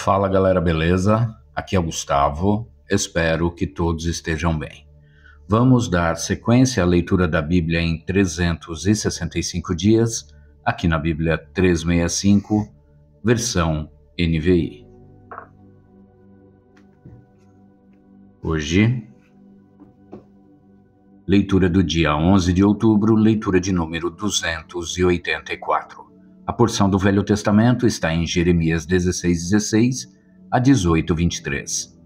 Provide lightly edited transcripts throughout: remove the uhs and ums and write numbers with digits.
Fala galera, beleza? Aqui é o Gustavo, espero que todos estejam bem. Vamos dar sequência à leitura da Bíblia em 365 dias, aqui na Bíblia 365, versão NVI. Hoje, leitura do dia 11 de outubro, leitura de número 284. A porção do Velho Testamento está em Jeremias 16:16 a 18:23.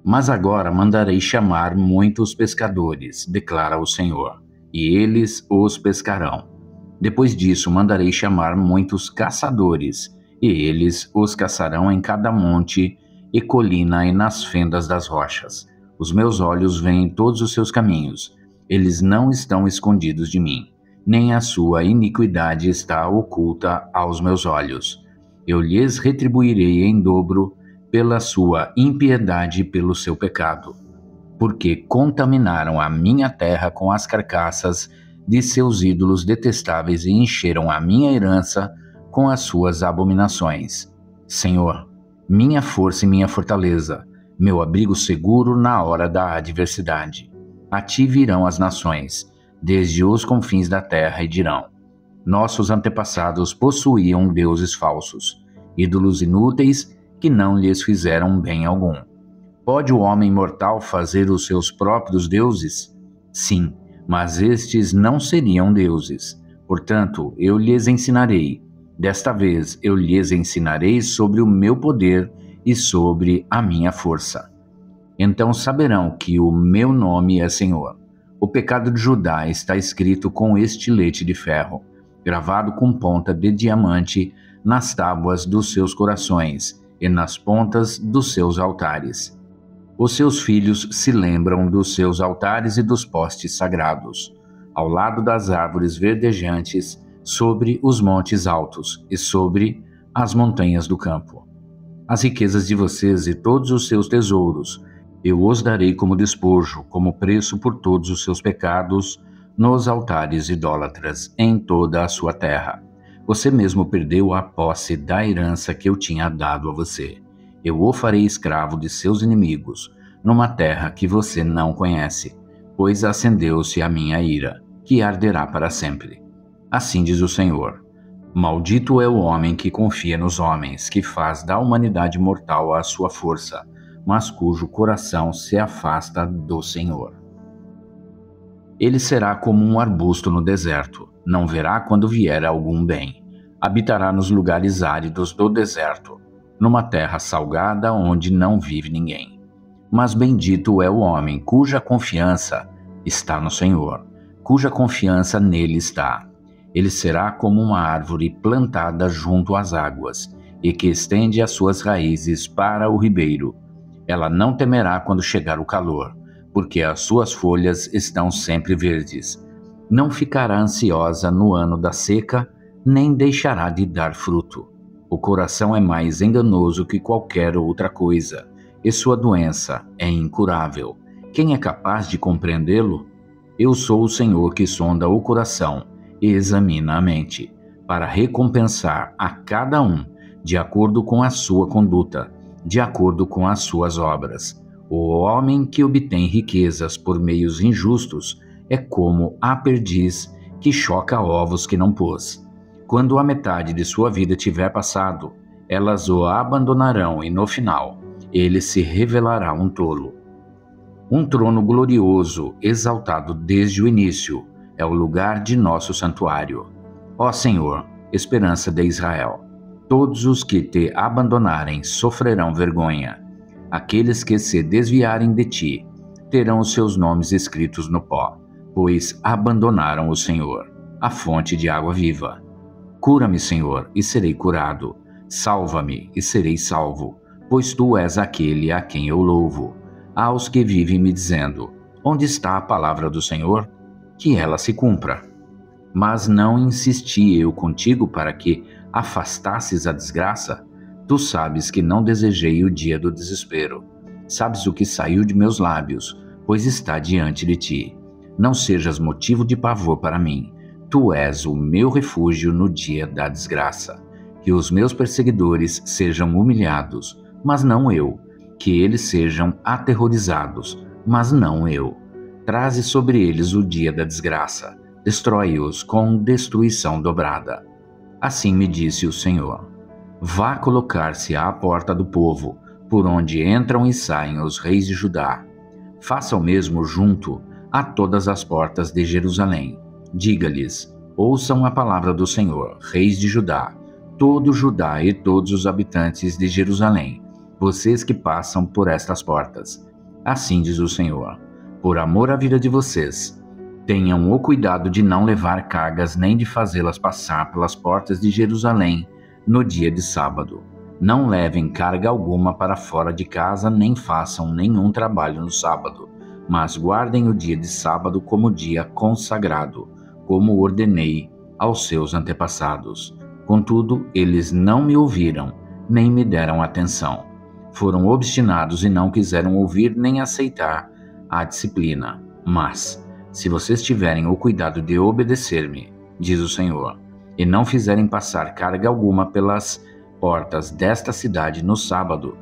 Mas agora mandarei chamar muitos pescadores, declara o Senhor, e eles os pescarão. Depois disso mandarei chamar muitos caçadores, e eles os caçarão em cada monte e colina e nas fendas das rochas. Os meus olhos veem todos os seus caminhos, eles não estão escondidos de mim. Nem a sua iniquidade está oculta aos meus olhos. Eu lhes retribuirei em dobro pela sua impiedade e pelo seu pecado, porque contaminaram a minha terra com as carcaças de seus ídolos detestáveis e encheram a minha herança com as suas abominações. Senhor, minha força e minha fortaleza, meu abrigo seguro na hora da adversidade. A ti virão as nações, desde os confins da terra, e dirão: nossos antepassados possuíam deuses falsos, ídolos inúteis que não lhes fizeram bem algum. Pode o homem mortal fazer os seus próprios deuses? Sim, mas estes não seriam deuses. Portanto, eu lhes ensinarei. Desta vez eu lhes ensinarei sobre o meu poder e sobre a minha força. Então saberão que o meu nome é Senhor. O pecado de Judá está escrito com estilete de ferro, gravado com ponta de diamante nas tábuas dos seus corações e nas pontas dos seus altares. Os seus filhos se lembram dos seus altares e dos postes sagrados, ao lado das árvores verdejantes, sobre os montes altos e sobre as montanhas do campo. As riquezas de vocês e todos os seus tesouros eu os darei como despojo, como preço por todos os seus pecados, nos altares idólatras, em toda a sua terra. Você mesmo perdeu a posse da herança que eu tinha dado a você. Eu o farei escravo de seus inimigos, numa terra que você não conhece, pois acendeu-se a minha ira, que arderá para sempre. Assim diz o Senhor: maldito é o homem que confia nos homens, que faz da humanidade mortal a sua força, mas cujo coração se afasta do Senhor. Ele será como um arbusto no deserto, não verá quando vier algum bem. Habitará nos lugares áridos do deserto, numa terra salgada onde não vive ninguém. Mas bendito é o homem cuja confiança está no Senhor, cuja confiança nele está. Ele será como uma árvore plantada junto às águas, e que estende as suas raízes para o ribeiro. Ela não temerá quando chegar o calor, porque as suas folhas estão sempre verdes. Não ficará ansiosa no ano da seca, nem deixará de dar fruto. O coração é mais enganoso que qualquer outra coisa, e sua doença é incurável. Quem é capaz de compreendê-lo? Eu sou o Senhor que sonda o coração e examina a mente, para recompensar a cada um de acordo com a sua conduta, de acordo com as suas obras. O homem que obtém riquezas por meios injustos é como a perdiz que choca ovos que não pôs. Quando a metade de sua vida tiver passado, elas o abandonarão e no final, ele se revelará um tolo. Um trono glorioso, exaltado desde o início, é o lugar de nosso santuário. Ó Senhor, esperança de Israel, todos os que te abandonarem sofrerão vergonha. Aqueles que se desviarem de ti terão os seus nomes escritos no pó, pois abandonaram o Senhor, a fonte de água viva. Cura-me, Senhor, e serei curado. Salva-me e serei salvo, pois tu és aquele a quem eu louvo. Aos que vivem me dizendo: onde está a palavra do Senhor? Que ela se cumpra. Mas não insisti eu contigo para que afastasses a desgraça? Tu sabes que não desejei o dia do desespero. Sabes o que saiu de meus lábios, pois está diante de ti. Não sejas motivo de pavor para mim. Tu és o meu refúgio no dia da desgraça. Que os meus perseguidores sejam humilhados, mas não eu. Que eles sejam aterrorizados, mas não eu. Traze sobre eles o dia da desgraça. Destrói-os com destruição dobrada. Assim me disse o Senhor. Vá colocar-se à porta do povo, por onde entram e saem os reis de Judá. Faça o mesmo junto a todas as portas de Jerusalém. Diga-lhes: ouçam a palavra do Senhor, reis de Judá, todo Judá e todos os habitantes de Jerusalém, vocês que passam por estas portas. Assim diz o Senhor: por amor à vida de vocês, tenham o cuidado de não levar cargas nem de fazê-las passar pelas portas de Jerusalém no dia de sábado. Não levem carga alguma para fora de casa, nem façam nenhum trabalho no sábado, mas guardem o dia de sábado como dia consagrado, como ordenei aos seus antepassados. Contudo, eles não me ouviram, nem me deram atenção. Foram obstinados e não quiseram ouvir nem aceitar a disciplina. Mas, se vocês tiverem o cuidado de obedecer-me, diz o Senhor, e não fizerem passar carga alguma pelas portas desta cidade no sábado,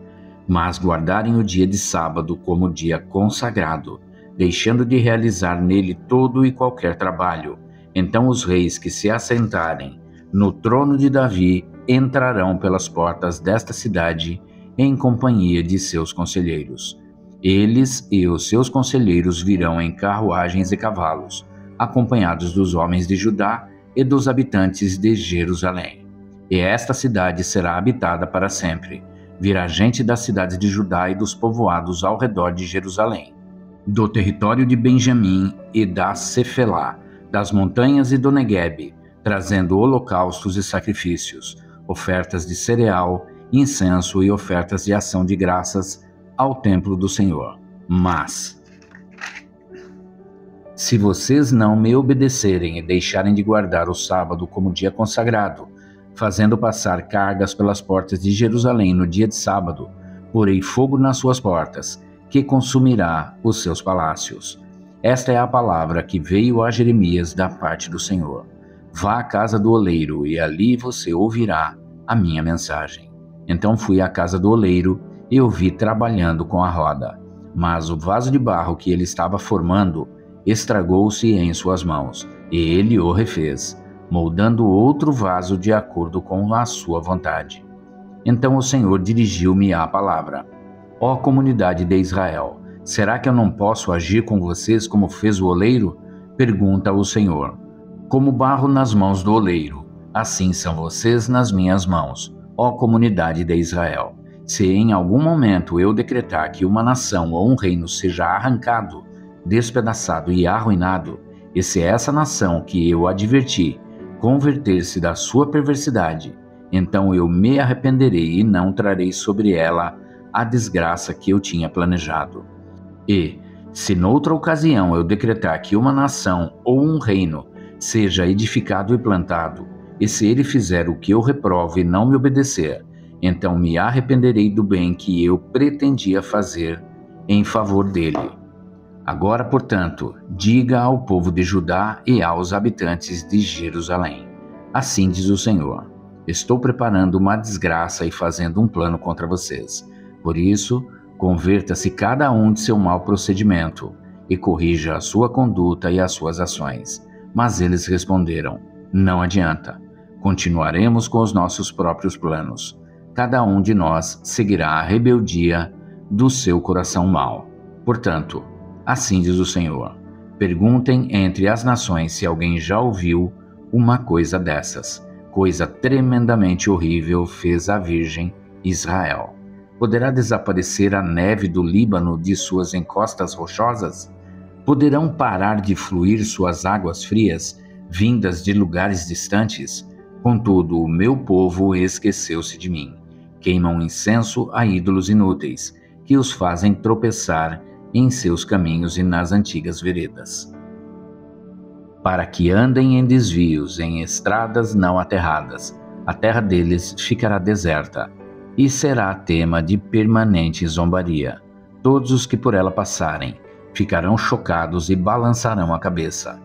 mas guardarem o dia de sábado como dia consagrado, deixando de realizar nele todo e qualquer trabalho, então os reis que se assentarem no trono de Davi entrarão pelas portas desta cidade em companhia de seus conselheiros. Eles e os seus conselheiros virão em carruagens e cavalos, acompanhados dos homens de Judá e dos habitantes de Jerusalém. E esta cidade será habitada para sempre. Virá gente das cidades de Judá e dos povoados ao redor de Jerusalém, do território de Benjamim e da Cefelá, das montanhas e do Neguebe, trazendo holocaustos e sacrifícios, ofertas de cereal, incenso e ofertas de ação de graças ao templo do Senhor. Mas, se vocês não me obedecerem e deixarem de guardar o sábado como dia consagrado, fazendo passar cargas pelas portas de Jerusalém no dia de sábado, porei fogo nas suas portas, que consumirá os seus palácios. Esta é a palavra que veio a Jeremias da parte do Senhor. Vá à casa do oleiro, e ali você ouvirá a minha mensagem. Então fui à casa do oleiro e o vi trabalhando com a roda. Mas o vaso de barro que ele estava formando estragou-se em suas mãos, e ele o refez, moldando outro vaso de acordo com a sua vontade. Então o Senhor dirigiu-me a palavra: ó comunidade de Israel, será que eu não posso agir com vocês como fez o oleiro? Pergunta o Senhor. Como barro nas mãos do oleiro, assim são vocês nas minhas mãos, ó comunidade de Israel. Se em algum momento eu decretar que uma nação ou um reino seja arrancado, despedaçado e arruinado, e se essa nação que eu adverti converter-se da sua perversidade, então eu me arrependerei e não trarei sobre ela a desgraça que eu tinha planejado. E, se noutra ocasião eu decretar que uma nação ou um reino seja edificado e plantado, e se ele fizer o que eu reprovo e não me obedecer, então me arrependerei do bem que eu pretendia fazer em favor dele. Agora, portanto, diga ao povo de Judá e aos habitantes de Jerusalém: assim diz o Senhor, estou preparando uma desgraça e fazendo um plano contra vocês. Por isso, converta-se cada um de seu mau procedimento e corrija a sua conduta e as suas ações. Mas eles responderam: não adianta, continuaremos com os nossos próprios planos. Cada um de nós seguirá a rebeldia do seu coração mau. Portanto, assim diz o Senhor, perguntem entre as nações se alguém já ouviu uma coisa dessas. Coisa tremendamente horrível fez a Virgem Israel. Poderá desaparecer a neve do Líbano de suas encostas rochosas? Poderão parar de fluir suas águas frias, vindas de lugares distantes? Contudo, o meu povo esqueceu-se de mim. Queimam incenso a ídolos inúteis, que os fazem tropeçar em seus caminhos e nas antigas veredas. Para que andem em desvios, em estradas não aterradas, a terra deles ficará deserta, e será tema de permanente zombaria. Todos os que por ela passarem ficarão chocados e balançarão a cabeça.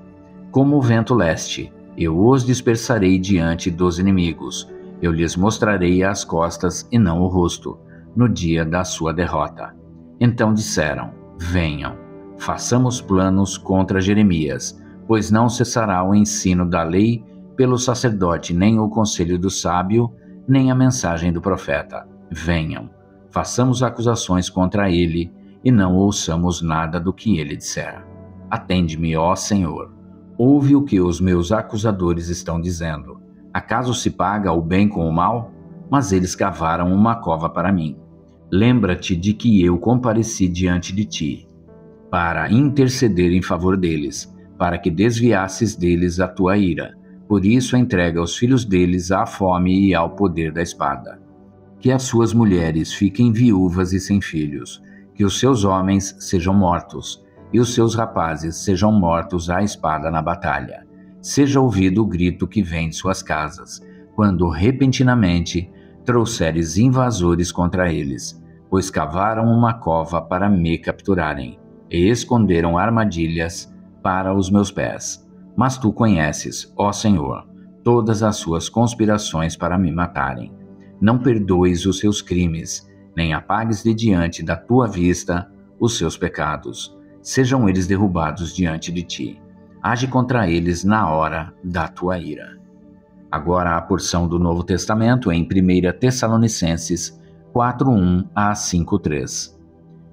Como o vento leste, eu os dispersarei diante dos inimigos. Eu lhes mostrarei as costas e não o rosto. no dia da sua derrota. Então disseram: venham, façamos planos contra Jeremias, pois não cessará o ensino da lei pelo sacerdote, nem o conselho do sábio, nem a mensagem do profeta. Venham, façamos acusações contra ele, e não ouçamos nada do que ele disser. Atende-me, ó Senhor. Ouve o que os meus acusadores estão dizendo. Acaso se paga o bem com o mal? Mas eles cavaram uma cova para mim. Lembra-te de que eu compareci diante de ti, para interceder em favor deles, para que desviasses deles a tua ira. Por isso entrega os filhos deles à fome e ao poder da espada. Que as suas mulheres fiquem viúvas e sem filhos, que os seus homens sejam mortos, e os seus rapazes sejam mortos à espada na batalha. Seja ouvido o grito que vem de suas casas, quando repentinamente trouxeres invasores contra eles, pois cavaram uma cova para me capturarem, e esconderam armadilhas para os meus pés. Mas tu conheces, ó Senhor, todas as suas conspirações para me matarem. Não perdoes os seus crimes, nem apagues de diante da tua vista os seus pecados. Sejam eles derrubados diante de ti. Age contra eles na hora da tua ira. Agora a porção do Novo Testamento em 1 Tessalonicenses 4:1 a 5:3.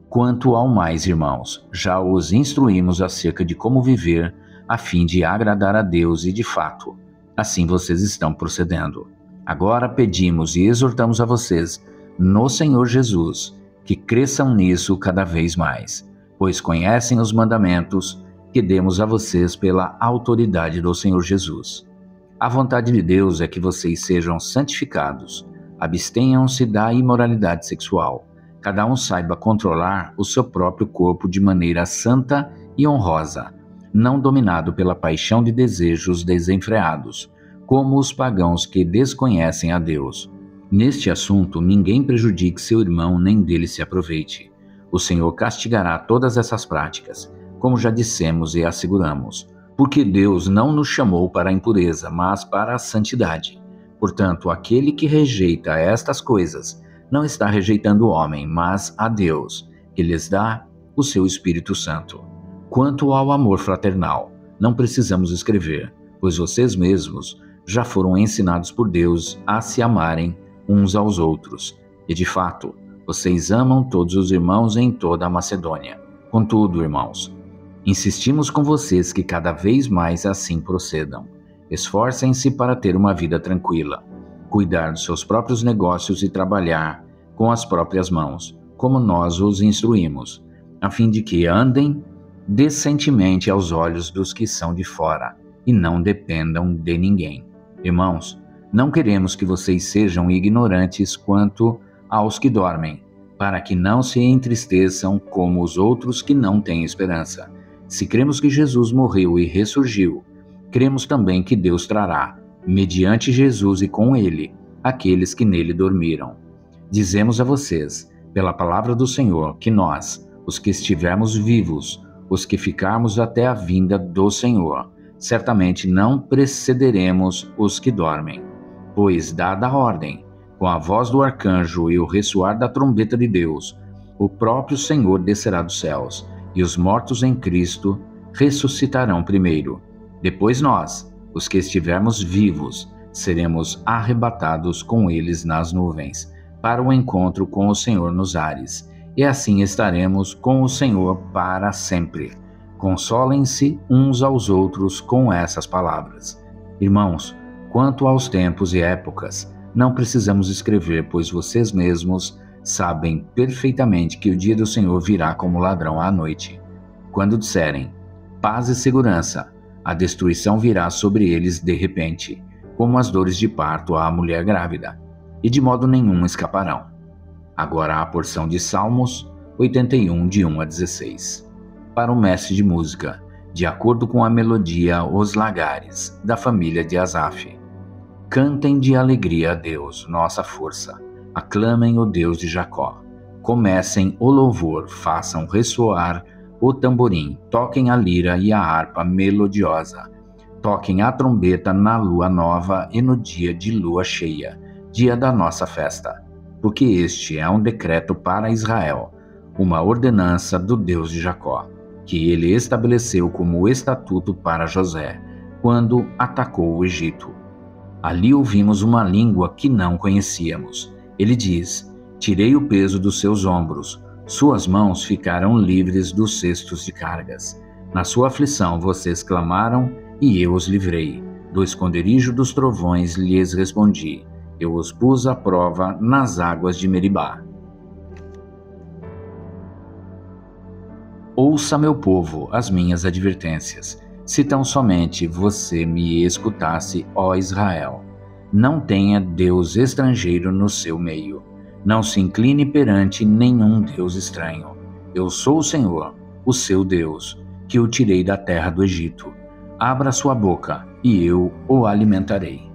Quanto ao mais, irmãos, já os instruímos acerca de como viver a fim de agradar a Deus e, de fato, assim vocês estão procedendo. Agora pedimos e exortamos a vocês, no Senhor Jesus, que cresçam nisso cada vez mais, pois conhecem os mandamentos que demos a vocês pela autoridade do Senhor Jesus. A vontade de Deus é que vocês sejam santificados, abstenham-se da imoralidade sexual, cada um saiba controlar o seu próprio corpo de maneira santa e honrosa, não dominado pela paixão de desejos desenfreados, como os pagãos que desconhecem a Deus. Neste assunto, ninguém prejudique seu irmão nem dele se aproveite. O Senhor castigará todas essas práticas, como já dissemos e asseguramos, porque Deus não nos chamou para a impureza, mas para a santidade. Portanto, aquele que rejeita estas coisas não está rejeitando o homem, mas a Deus, que lhes dá o seu Espírito Santo. Quanto ao amor fraternal, não precisamos escrever, pois vocês mesmos já foram ensinados por Deus a se amarem uns aos outros. E de fato, vocês amam todos os irmãos em toda a Macedônia. Contudo, irmãos, insistimos com vocês que cada vez mais assim procedam. Esforcem-se para ter uma vida tranquila, cuidar dos seus próprios negócios e trabalhar com as próprias mãos, como nós os instruímos, a fim de que andem decentemente aos olhos dos que são de fora e não dependam de ninguém. Irmãos, não queremos que vocês sejam ignorantes quanto aos que dormem, para que não se entristeçam como os outros que não têm esperança. Se cremos que Jesus morreu e ressurgiu, cremos também que Deus trará, mediante Jesus e com ele, aqueles que nele dormiram. Dizemos a vocês, pela palavra do Senhor, que nós, os que estivermos vivos, os que ficarmos até a vinda do Senhor, certamente não precederemos os que dormem. Pois, dada a ordem, com a voz do arcanjo e o ressoar da trombeta de Deus, o próprio Senhor descerá dos céus, e os mortos em Cristo ressuscitarão primeiro. Depois nós, os que estivermos vivos, seremos arrebatados com eles nas nuvens, para o encontro com o Senhor nos ares, e assim estaremos com o Senhor para sempre. Consolem-se uns aos outros com essas palavras. Irmãos, quanto aos tempos e épocas, não precisamos escrever, pois vocês mesmos sabem perfeitamente que o dia do Senhor virá como ladrão à noite. Quando disserem paz e segurança, a destruição virá sobre eles de repente, como as dores de parto à mulher grávida, e de modo nenhum escaparão. Agora a porção de Salmos 81, de 1 a 16. Para o mestre de música, de acordo com a melodia Os Lagares, da família de Asaf. Cantem de alegria a Deus, nossa força. Aclamem o Deus de Jacó. Comecem o louvor, façam ressoar o tamborim, toquem a lira e a harpa melodiosa. Toquem a trombeta na lua nova e no dia de lua cheia, dia da nossa festa. porque este é um decreto para Israel, uma ordenança do Deus de Jacó, que ele estabeleceu como estatuto para José, quando atacou o Egito. Ali ouvimos uma língua que não conhecíamos. Ele diz: tirei o peso dos seus ombros, suas mãos ficaram livres dos cestos de cargas. Na sua aflição vocês clamaram, e eu os livrei. Do esconderijo dos trovões lhes respondi. Eu os pus à prova nas águas de Meribá. Ouça, meu povo, as minhas advertências. Se tão somente você me escutasse, ó Israel. Não tenha Deus estrangeiro no seu meio. Não se incline perante nenhum Deus estranho. Eu sou o Senhor, o seu Deus, que o tirei da terra do Egito. Abra sua boca, e eu o alimentarei.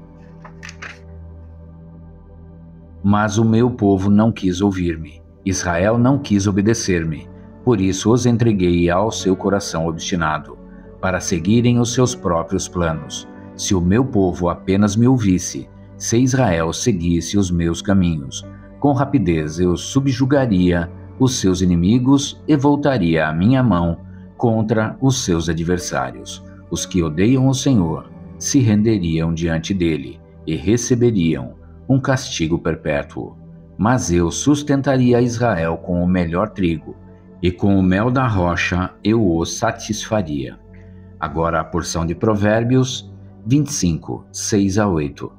Mas o meu povo não quis ouvir-me. Israel não quis obedecer-me. Por isso os entreguei ao seu coração obstinado, para seguirem os seus próprios planos. Se o meu povo apenas me ouvisse, se Israel seguisse os meus caminhos, com rapidez eu subjugaria os seus inimigos e voltaria a minha mão contra os seus adversários. Os que odeiam o Senhor se renderiam diante dele e receberiam um castigo perpétuo. Mas eu sustentaria Israel com o melhor trigo, e com o mel da rocha eu o satisfaria. Agora a porção de Provérbios 25, 6-8.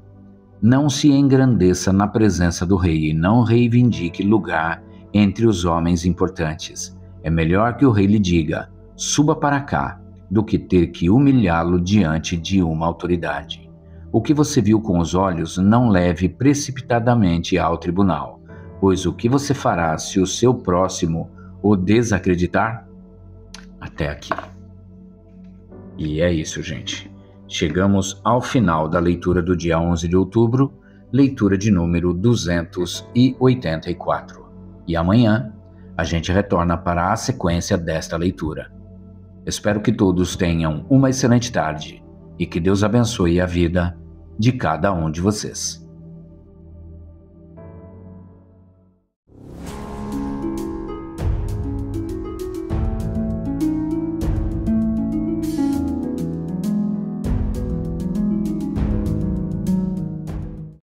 Não se engrandeça na presença do rei e não reivindique lugar entre os homens importantes. É melhor que o rei lhe diga: suba para cá, do que ter que humilhá-lo diante de uma autoridade. O que você viu com os olhos não leve precipitadamente ao tribunal, pois o que você fará se o seu próximo o desacreditar? Até aqui. E é isso, gente. Chegamos ao final da leitura do dia 11 de outubro, leitura de número 284. E amanhã a gente retorna para a sequência desta leitura. Espero que todos tenham uma excelente tarde e que Deus abençoe a vida de cada um de vocês.